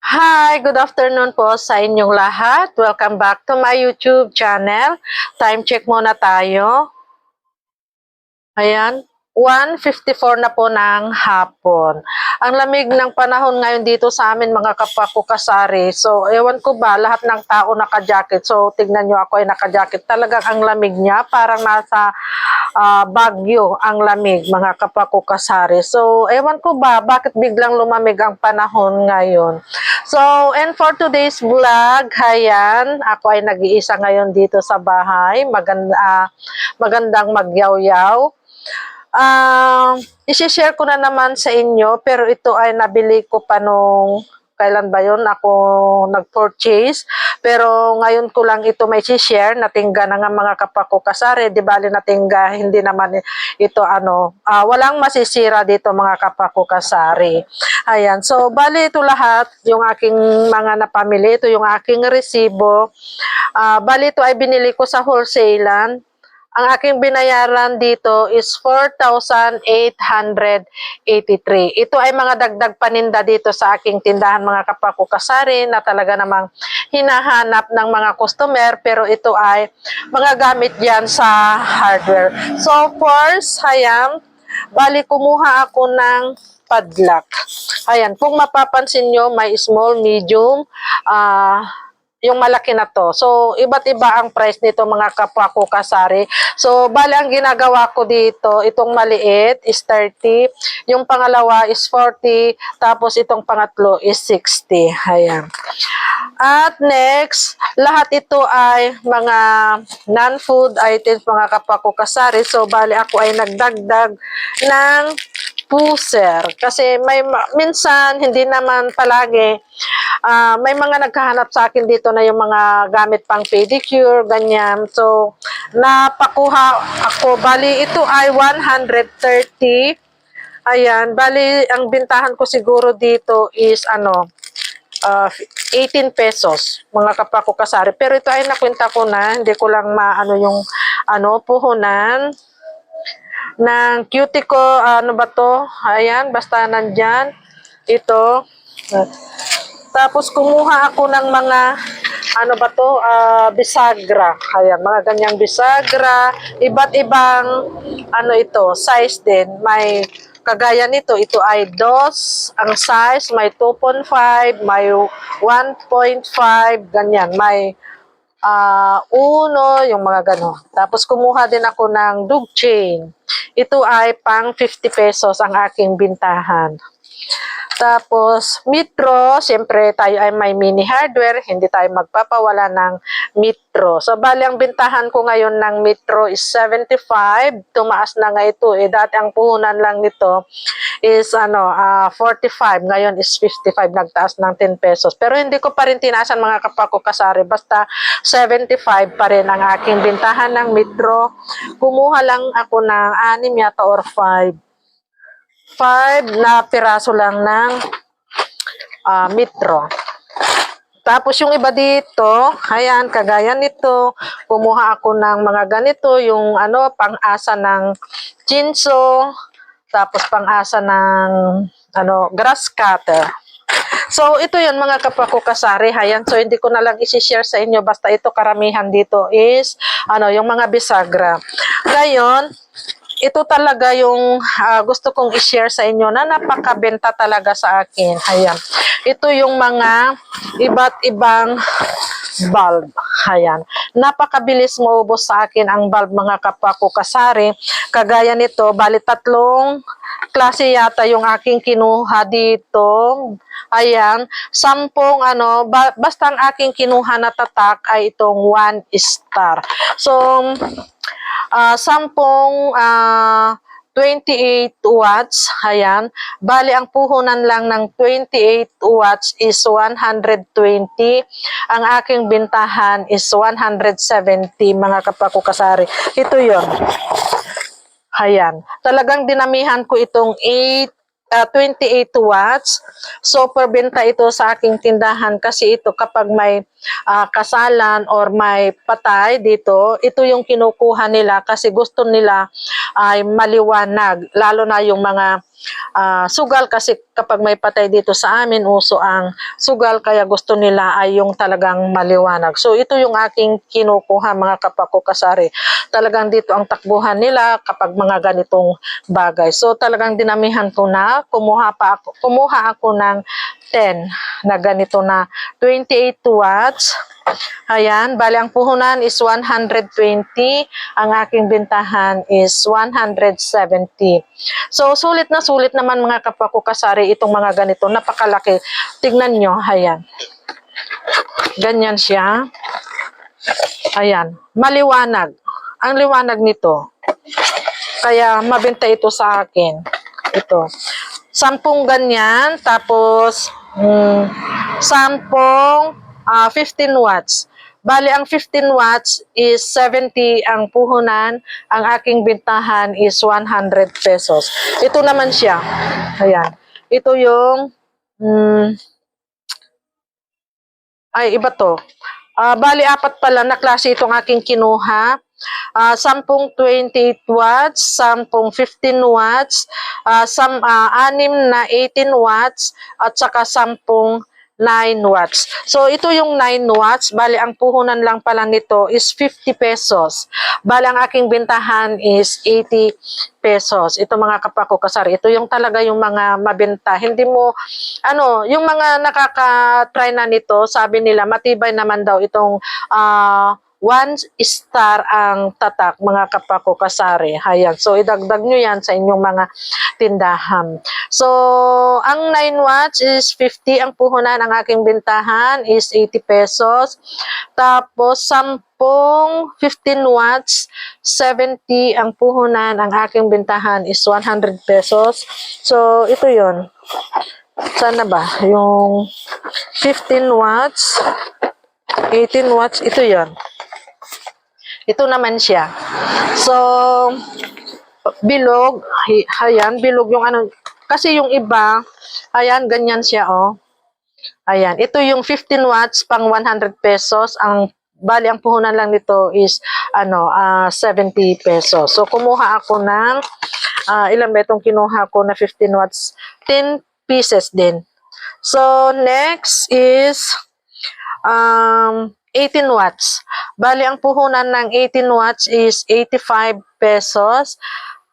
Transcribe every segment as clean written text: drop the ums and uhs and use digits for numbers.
Hi, good afternoon po sa inyong lahat. Welcome back to my YouTube channel. Time check muna tayo. Ayan, 1:54 na po ng hapon. Ang lamig ng panahon ngayon dito sa amin mga kapwa ko kasari. So, ewan ko ba, lahat ng tao naka-jacket. So, tignan nyo ako ay naka-jacket. Talagang ang lamig niya, parang nasa Bagyo ang lamig mga kapwa ko kasari. So, ewan ko ba, bakit biglang lumamig ang panahon ngayon. So, and for today's vlog, ayan, ako ay nag-iisa ngayon dito sa bahay. Magandang magyaw-yaw. I-share ko na naman sa inyo, pero ito ay nabili ko pa nung kailan ba yun ako nag-purchase, pero ngayon ko lang ito may share, natingga na nga mga kapako kasari, di bali natingga, hindi naman ito walang masisira dito mga kapako kasari. Ayan, so bali ito lahat, yung aking mga napamili, ito yung aking resibo, bali ito ay binili ko sa wholesalan. Ang aking binayaran dito is 4,883. Ito ay mga dagdag paninda dito sa aking tindahan mga kapako kasari na talaga namang hinahanap ng mga customer, pero ito ay mga gamit yan sa hardware. So first, ayan, bali kumuha ako ng padlock. Ayan, kung mapapansin nyo, may small, medium, yung malaki na to. So, iba't iba ang price nito mga kapwa ko kasari. So, bali ang ginagawa ko dito, itong maliit is 30, yung pangalawa is 40, tapos itong pangatlo is 60. Ayan. At next, lahat ito ay mga non-food items mga kapwa ko kasari. So, bali ako ay nagdagdag ng pusher. Kasi minsan, hindi naman palagi, may mga naghahanap sa akin dito na yung mga gamit pang pedicure, ganyan. So, napakuha ako. Bali, ito ay 130. Ayan, bali, ang bintahan ko siguro dito is 18 pesos, mga kapako kasari. Pero ito ay nakwenta ko na, hindi ko lang maano yung puhunan ng cuticle, ano ba to? Ayan, basta nandyan. Ito. Tapos kumuha ako ng mga bisagra. Ayan, mga ganyang bisagra, iba't ibang ito, size din. May kagaya nito, ito ay dos ang size, may 2.5, may 1.5, ganyan. May uno, yung mga gano'n. Tapos kumuha din ako ng dog chain. Ito ay pang 50 pesos ang aking bintahan. Tapos, Metro, siyempre tayo ay may mini hardware, hindi tayo magpapawala ng Metro. So, bali ang bintahan ko ngayon ng Metro is 75, tumaas na nga ito. Dati ang puhunan lang nito is 45, ngayon is 55, nagtaas ng 10 pesos. Pero hindi ko pa rin tinaasan mga kapako kasari, basta 75 pa rin ang aking bintahan ng Metro. Kumuha lang ako ng 6 yata or 5 na piraso lang ng Metro. Tapos yung iba dito, ayan, kagaya nito, kumuha ako ng mga ganito, yung pang-asa ng chinso, tapos pang-asa ng grass cutter. So, ito yun mga kapwa ko kasari, ayan, so hindi ko na lang isi-share sa inyo, basta ito karamihan dito is, yung mga bisagra. Ngayon, ito talaga yung gusto kong i-share sa inyo na napakabenta talaga sa akin. Ayan. Ito yung mga iba't ibang bulb. Ayan. Napakabilis maubos sa akin ang bulb mga kapwa ko kasari. Kagaya nito, bali 3 klase yata yung aking kinuha dito. Ayan. 10 basta ang aking kinuha na tatak ay itong 1 star. So, 10 28 watts, ayan. Bali, ang puhunan lang ng 28 watts is 120. Ang aking bintahan is 170, mga kapako kasari. Ito yon. Ayan. Talagang dinamihan ko itong 28 watts. So, perbenta ito sa aking tindahan kasi ito kapag may kasalan or may patay dito, ito yung kinukuha nila kasi gusto nila ay maliwanag. Lalo na yung mga sugal kasi kapag may patay dito sa amin, uso ang sugal kaya gusto nila ay yung talagang maliwanag. So ito yung aking kinukuha mga kapako kasari. Talagang dito ang takbuhan nila kapag mga ganitong bagay. So talagang dinamihan ko na, kumuha ako ng 10 na ganito na 28 watts. Ayan, bali ang puhunan is 120, ang aking bintahan is 170. So, sulit naman mga kapako kasari itong mga ganito, napakalaki. Tignan nyo, ayan. Ganyan siya. Ayan, maliwanag. Ang liwanag nito. Kaya mabenta ito sa akin. Ito. 10 ganyan, tapos 10 15 watts. Bali, ang 15 watts is 70 ang puhunan. Ang aking bintahan is 100 pesos. Ito naman siya. Ayan. Ito yung, iba to. Bali, 4 pala na klase itong aking kinuha. 10 28 watts, 10 15 watts, 6 na 18 watts, at saka 10 9 watts. So, ito yung 9 watts. Bali, ang puhunan lang pala nito is 50 pesos. Bali, ang aking bintahan is 80 pesos. Ito mga kapako kasari. Ito yung talaga yung mga mabenta. Hindi mo, yung mga nakaka-try na nito, sabi nila, matibay naman daw itong 1 star ang tatak, mga kapako kasari. Ayan. So, idagdag nyo yan sa inyong mga tindahan. So, ang 9 watts is 50 ang puhunan. Ang aking bintahan is 80 pesos. Tapos, 10 15 watts, 70 ang puhunan. Ang aking bintahan is 100 pesos. So, ito yon. Sana ba? Yung 15 watts, 18 watts, ito yon. Ito naman siya. So, bilog. Ayan, bilog yung kasi yung iba, ayan, ganyan siya, oh. Ayan, ito yung 15 watts pang 100 pesos. Bali, ang puhunan lang nito is, 70 pesos. So, kumuha ako ng, ilan ba itong kinuha ko na 15 watts? 10 pieces din. So, next is, 18 watts. Bali, ang puhunan ng 18 watts is 85 pesos.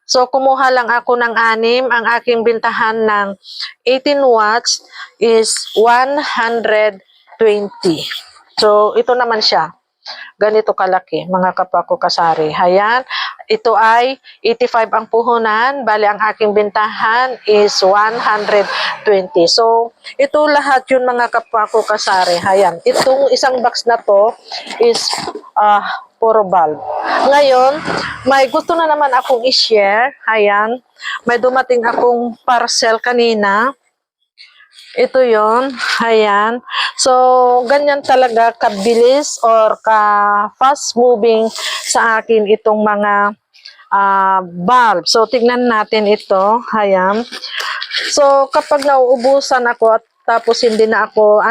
So, kumuha lang ako ng 6. Ang aking bintahan ng 18 watts is 120. So, ito naman siya. Ganito kalaki, mga kapako kasari. Ayan, ito ay 85 ang puhunan. Bali, ang aking bintahan is 120. So, ito lahat yun mga kapako kasari. Ayan, itong isang box na to is puro bulb. Ngayon, may gusto na naman akong i-share. Ayan, may dumating akong parcel kanina. Ito yon, ayan. So, ganyan talaga kabilis or ka-fast moving sa akin itong mga bulb. So, tignan natin ito. Ayan. So, kapag nauubusan ako at tapos hindi na ako,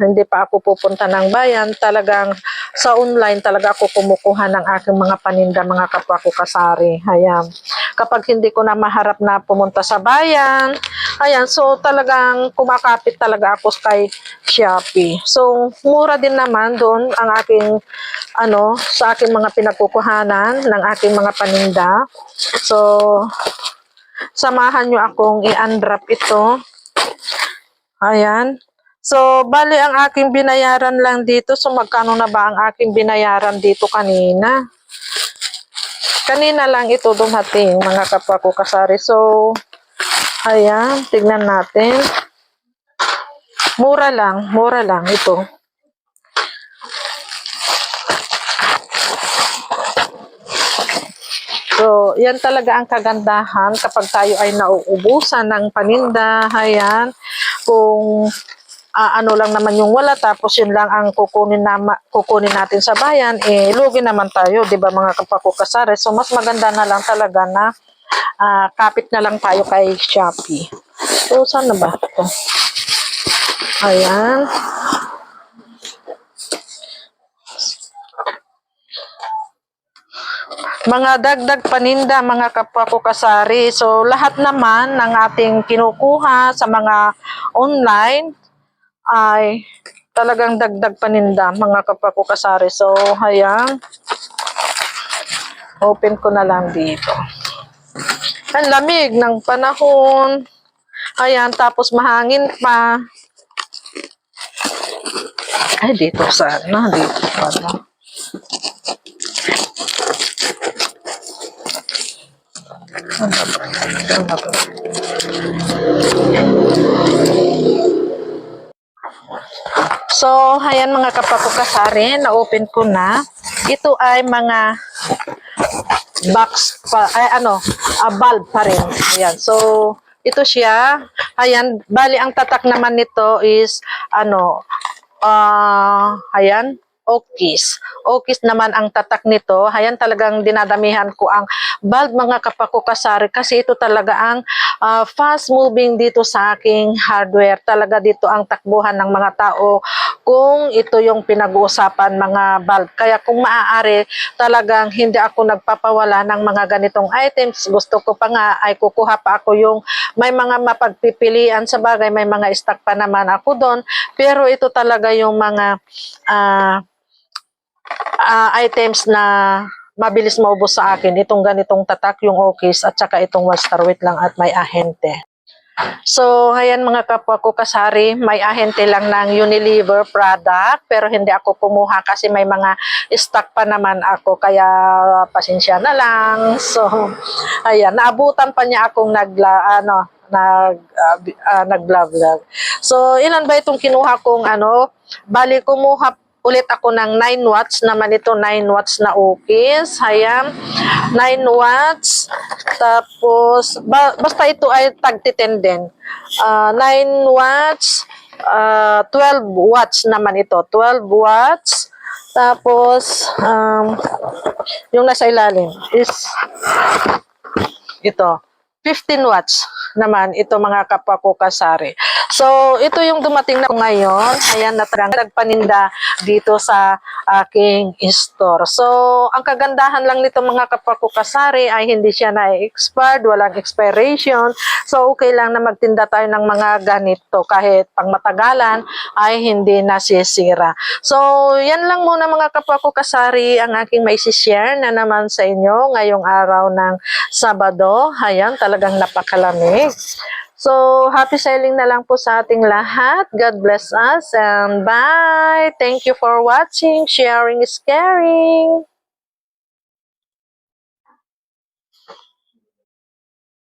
hindi pa ako pupunta ng bayan, talagang sa online talaga ako kumukuha ng aking mga paninda, mga kapwa ko kasari. Ayan. Kapag hindi ko na maharap na pumunta sa bayan, ayan, so talagang kumakapit talaga ako kay Shopee. So, mura din naman doon ang aking, sa aking mga pinagkukuhanan ng aking mga paninda. So, samahan nyo akong i-unwrap ito. Ayan. So, bali ang aking binayaran lang dito. So, magkano na ba ang aking binayaran dito kanina? Kanina lang ito dumating, mga kapwa ko kasari. So, ayan, tignan natin. Mura lang ito. So, yan talaga ang kagandahan kapag tayo ay nauubusan ng paninda. Ayan, kung ano lang naman yung wala, tapos yun lang ang kukunin natin sa bayan, lugi naman tayo, di ba mga kapakukasare? So, mas maganda na lang talaga na kapit na lang tayo kay Shopee. So, saan na ba ito? Ayan. mga dagdag paninda mga kapwa ko kasari. So lahat naman ng ating kinukuha sa mga online ay talagang dagdag paninda mga kapwa ko kasari. So ayan, open ko na lang dito. Ang lamig ng panahon. Ayan, tapos mahangin pa. Ay, dito sana. Dito pala. Ano ba? So, ayan mga kapakukasari, na-open ko na. Ito ay mga box pa, ay ano, bulb pa rin. Ayan, so, ito siya. Ayan, bali ang tatak naman nito is, ano, ayan, Okis. Okis naman ang tatak nito. Ayan, talagang dinadamihan ko ang bulb mga kapakukasari kasi ito talaga ang fast moving dito sa aking hardware. Talaga dito ang takbuhan ng mga tao kung ito yung pinag-uusapan mga bulb. Kaya kung maaari, talagang hindi ako nagpapawala ng mga ganitong items. Gusto ko pa nga ay kukuha pa ako yung may mga mapagpipilian sa bagay, may mga stock pa naman ako doon. Pero ito talaga yung mga items na mabilis maubos sa akin. Itong ganitong tatak, yung Okis, at saka itong one star, wait lang, at may ahente. So, ayan mga kapwa ko kasari, may ahente lang ng Unilever product, pero hindi ako kumuha kasi may mga stock pa naman ako, kaya pasensya na lang. So, ayan, naabutan pa niya akong nag-vlog. So, ilan ba itong kinuha kong bali kumuha ulit ako ng 9 watts naman ito, 9 watts na Okis. Ayan, 9 watts. Tapos, basta ito ay tag-10 din. 9 watts, 12 watts naman ito. 12 watts. Tapos, yung nasa ilalim is ito. 15 watts naman ito mga kapwa ko kasari. So, ito yung dumating na ko ngayon. Ayan, nagpaninda dito sa aking store. So, ang kagandahan lang nito mga kapwa ko kasari ay hindi siya na-expired, walang expiration. So, okay lang na magtinda tayo ng mga ganito kahit pang matagalan ay hindi nasisira. So, yan lang muna mga kapwa ko kasari ang aking maisishare na naman sa inyo ngayong araw ng Sabado. Ayan, talagang napakalamig. So, happy selling na lang po sa ating lahat. God bless us and bye! Thank you for watching. Sharing is caring.